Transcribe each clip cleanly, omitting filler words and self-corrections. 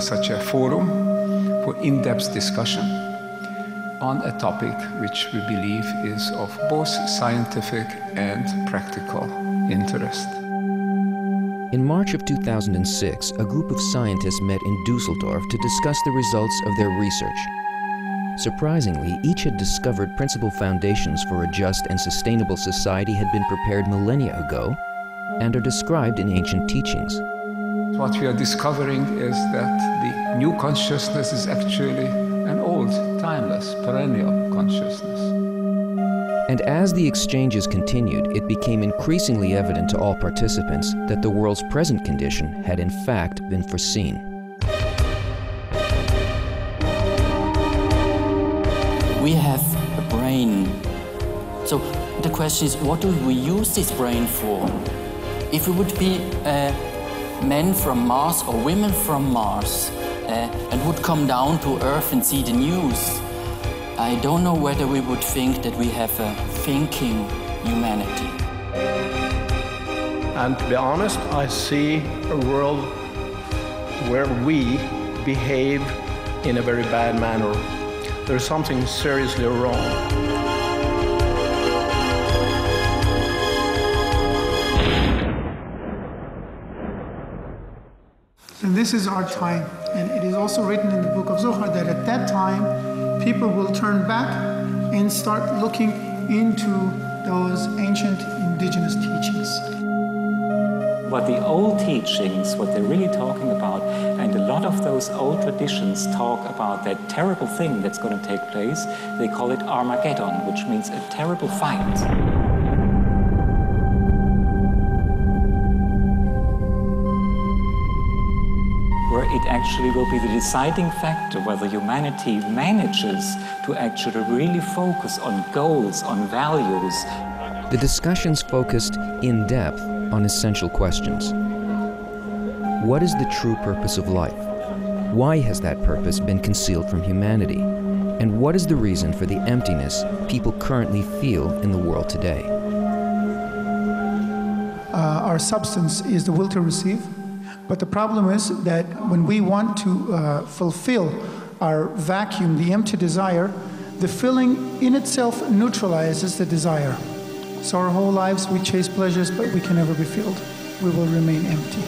such a forum for in-depth discussion on a topic which we believe is of both scientific and practical interest. In March of 2006, a group of scientists met in Dusseldorf to discuss the results of their research. Surprisingly, each had discovered principal foundations for a just and sustainable society had been prepared millennia ago and are described in ancient teachings. What we are discovering is that the new consciousness is actually an old, timeless, perennial consciousness. And as the exchanges continued, it became increasingly evident to all participants that the world's present condition had in fact been foreseen. We have a brain. So the question is, what do we use this brain for? If we would be men from Mars or women from Mars and would come down to Earth and see the news, I don't know whether we would think that we have a thinking humanity. And to be honest, I see a world where we behave in a very bad manner. There's something seriously wrong. And this is our time. And it is also written in the book of Zohar that at that time, people will turn back and start looking into those ancient indigenous teachings. What the old teachings, what they're really talking about, and a lot of those old traditions talk about that terrible thing that's going to take place. They call it Armageddon, which means a terrible fight. Where it actually will be the deciding factor whether humanity manages to actually really focus on goals, on values. The discussions focused in depth on essential questions. What is the true purpose of life? Why has that purpose been concealed from humanity? And what is the reason for the emptiness people currently feel in the world today? Our substance is the will to receive, but the problem is that when we want to fulfill our vacuum, the empty desire, the filling in itself neutralizes the desire. So our whole lives we chase pleasures, but we can never be filled. We will remain empty.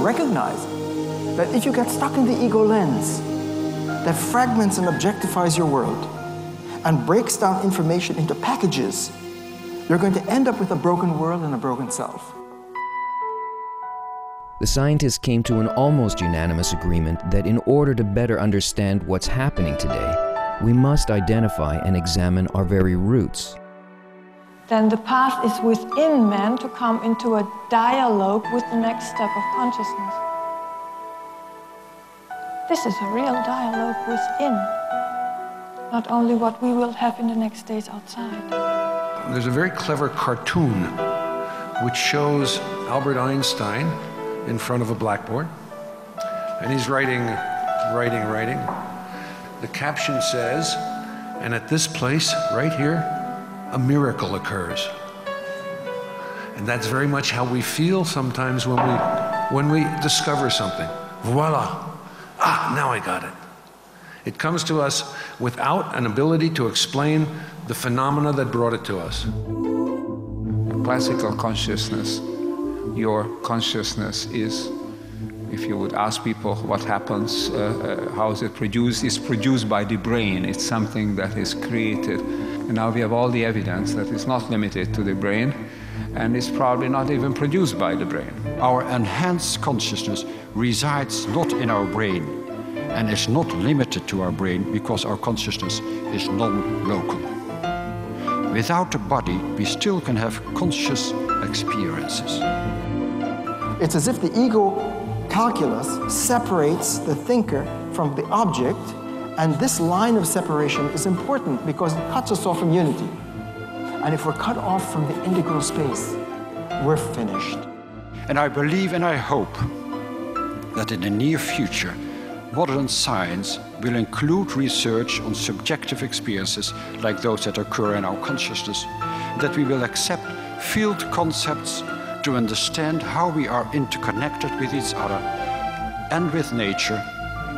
Recognize that if you get stuck in the ego lens, that fragments and objectifies your world and breaks down information into packages, you're going to end up with a broken world and a broken self. The scientists came to an almost unanimous agreement that in order to better understand what's happening today, we must identify and examine our very roots. Then the path is within man to come into a dialogue with the next step of consciousness. This is a real dialogue within, not only what we will have in the next days outside. There's a very clever cartoon which shows Albert Einstein in front of a blackboard, and he's writing. The caption says, and at this place, right here, a miracle occurs. And that's very much how we feel sometimes when we discover something. Voila! Ah, now I got it. It comes to us without an ability to explain the phenomena that brought it to us. Classical consciousness, your consciousness is, if you would ask people what happens, how is it produced, it's produced by the brain. It's something that is created. And now we have all the evidence that it's not limited to the brain, and it's probably not even produced by the brain. Our enhanced consciousness resides not in our brain and is not limited to our brain because our consciousness is non-local. Without a body, we still can have conscious experiences. It's as if the ego calculus separates the thinker from the object, and this line of separation is important because it cuts us off from unity. And if we're cut off from the integral space, we're finished. And I believe and I hope that in the near future, modern science will include research on subjective experiences like those that occur in our consciousness, that we will accept field concepts to understand how we are interconnected with each other and with nature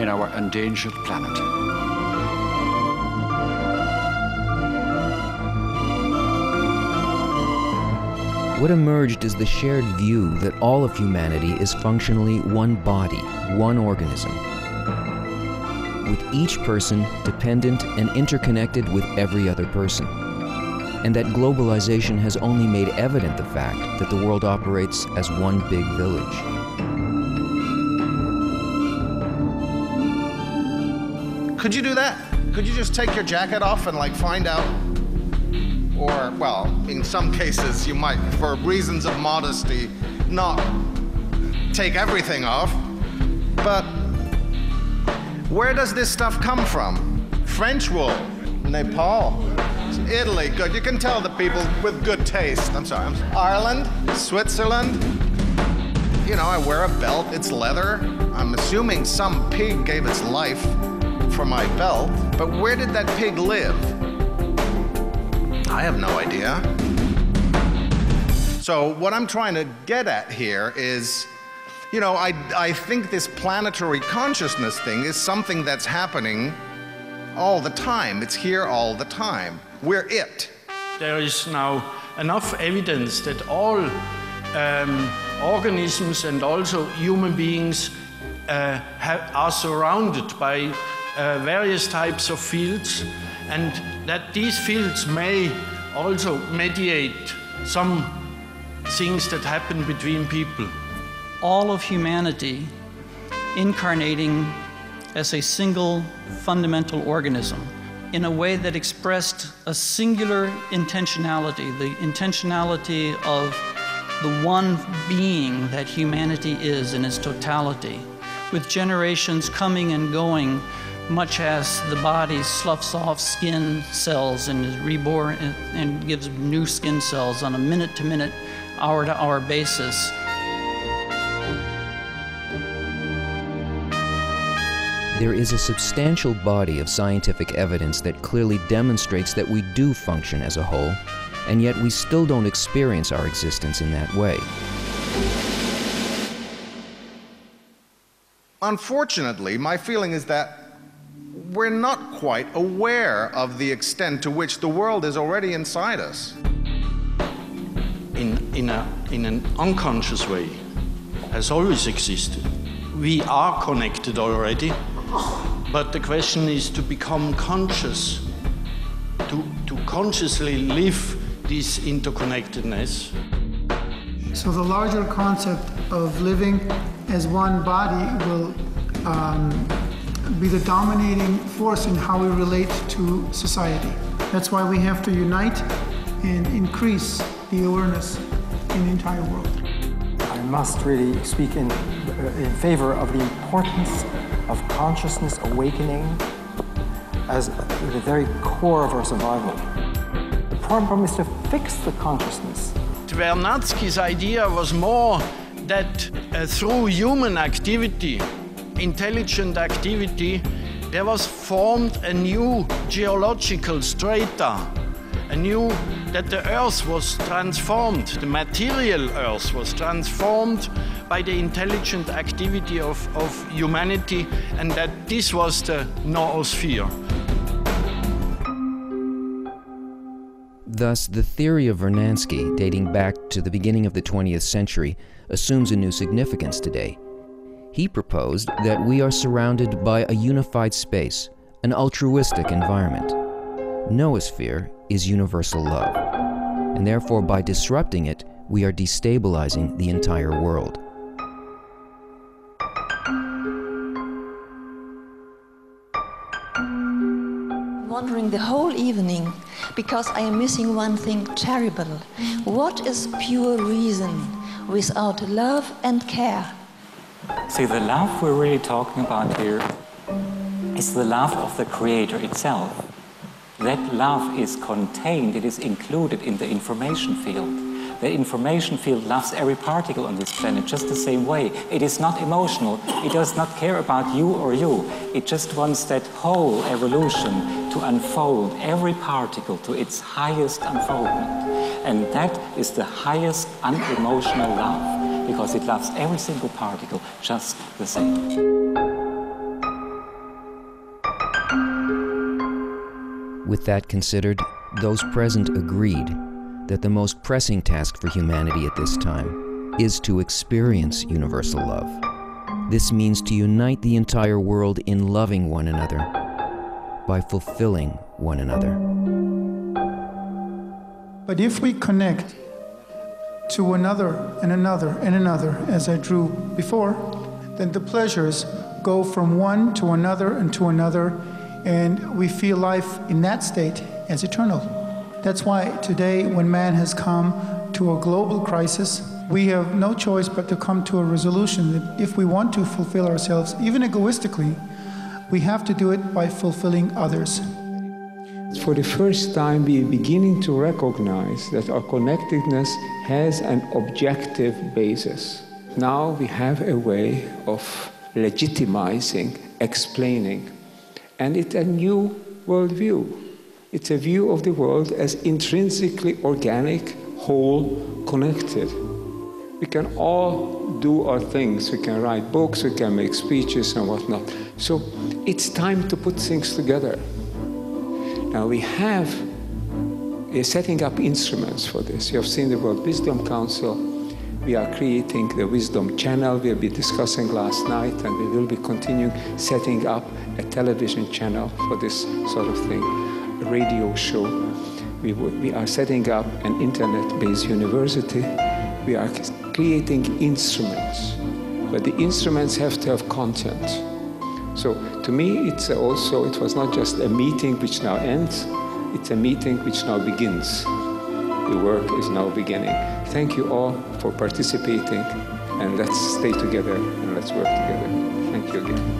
in our endangered planet. What emerged is the shared view that all of humanity is functionally one body, one organism, with each person dependent and interconnected with every other person, and that globalization has only made evident the fact that the world operates as one big village. Could you do that? Could you just take your jacket off and like find out? Or, well, in some cases you might, for reasons of modesty, not take everything off. But where does this stuff come from? French wool, Nepal, Italy, good. You can tell the people with good taste. Ireland, Switzerland. You know, I wear a belt, it's leather. I'm assuming some pig gave its life for my belt, but where did that pig live? I have no idea. So what I'm trying to get at here is, you know, I think this planetary consciousness thing is something that's happening all the time. It's here all the time. We're it. There is now enough evidence that all organisms and also human beings are surrounded by various types of fields, and that these fields may also mediate some things that happen between people. All of humanity incarnating as a single fundamental organism in a way that expressed a singular intentionality, the intentionality of the one being that humanity is in its totality, with generations coming and going, much as the body sloughs off skin cells and is reborn and gives new skin cells on a minute-to-minute, hour-to-hour basis. There is a substantial body of scientific evidence that clearly demonstrates that we do function as a whole, and yet we still don't experience our existence in that way. Unfortunately, my feeling is that we're not quite aware of the extent to which the world is already inside us. In an unconscious way, has always existed. We are connected already, but the question is to become conscious, to consciously live this interconnectedness. So the larger concept of living as one body will be the dominating force in how we relate to society. That's why we have to unite and increase the awareness in the entire world. I must really speak in favor of the importance of consciousness awakening as the very core of our survival. The problem is to fix the consciousness. Vernadsky's idea was more that through human activity, intelligent activity, there was formed a new geological strata, that the Earth was transformed, the material Earth was transformed by the intelligent activity of humanity, and that this was the noosphere. Thus, the theory of Vernadsky, dating back to the beginning of the 20th century, assumes a new significance today. He proposed that we are surrounded by a unified space, an altruistic environment. Noosphere is universal love, and therefore by disrupting it, we are destabilizing the entire world. Wondering the whole evening, because I am missing one thing terrible. What is pure reason without love and care? See, the love we're really talking about here is the love of the Creator itself. That love is contained, it is included in the information field. The information field loves every particle on this planet just the same way. It is not emotional. It does not care about you or you. It just wants that whole evolution to unfold every particle to its highest unfoldment. And that is the highest unemotional love, because it loves every single particle just the same. With that considered, those present agreed that the most pressing task for humanity at this time is to experience universal love. This means to unite the entire world in loving one another by fulfilling one another. But if we connect to another and another and another, as I drew before, then the pleasures go from one to another and to another, and we feel life in that state as eternal. That's why today, when man has come to a global crisis, we have no choice but to come to a resolution that if we want to fulfill ourselves, even egoistically, we have to do it by fulfilling others. For the first time, we are beginning to recognize that our connectedness has an objective basis. Now we have a way of legitimizing, explaining, and it's a new worldview. It's a view of the world as intrinsically organic, whole, connected. We can all do our things. We can write books, we can make speeches and whatnot. So it's time to put things together. Now we are setting up instruments for this. You have seen the World Wisdom Council. We are creating the Wisdom Channel. We'll be discussing last night, and we will be continuing setting up a television channel for this sort of thing, a radio show. We are setting up an internet-based university. We are creating instruments, but the instruments have to have content. So to me, it was not just a meeting which now ends, it's a meeting which now begins. The work is now beginning. Thank you all for participating, and let's stay together and let's work together. Thank you again.